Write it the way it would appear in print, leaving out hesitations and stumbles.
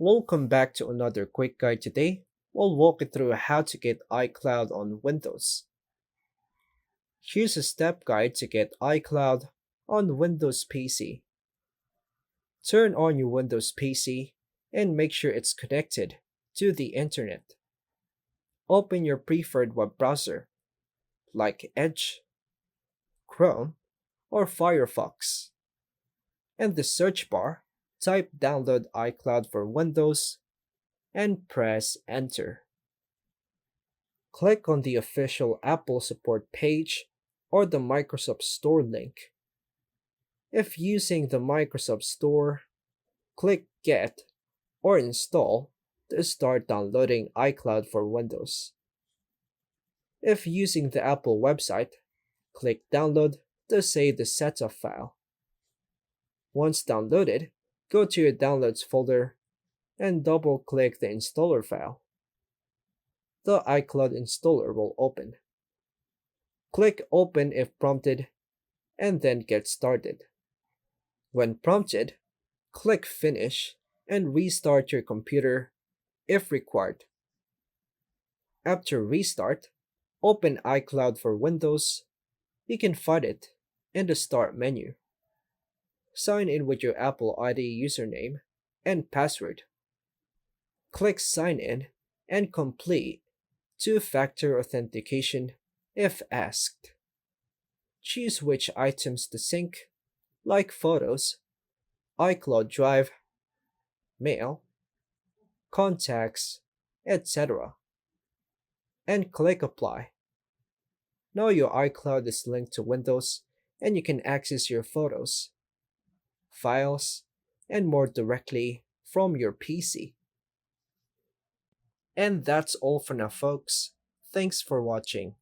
Welcome back to another quick guide today. We'll walk you through how to get iCloud on Windows. Here's a step guide to get iCloud on Windows PC. Turn on your Windows PC and make sure it's connected to the internet. Open your preferred web browser like Edge, Chrome, or Firefox. In the search bar, type download iCloud for Windows and press enter. Click on the official Apple support page or the Microsoft Store link. If using the Microsoft Store, click Get or Install to start downloading iCloud for Windows. If using the Apple website, click Download to save the setup file. Once downloaded, go to your Downloads folder and double-click the installer file. The iCloud installer will open. Click Open if prompted, and then get started. When prompted, click Finish and restart your computer if required. After restart, open iCloud for Windows. You can find it in the Start menu. Sign in with your Apple ID username and password. Click Sign In and complete two-factor authentication if asked. Choose which items to sync, like photos, iCloud Drive, mail, contacts, etc., and click Apply. Now your iCloud is linked to Windows and you can access your photos, files, and more directly from your PC. And that's all for now, folks. Thanks for watching.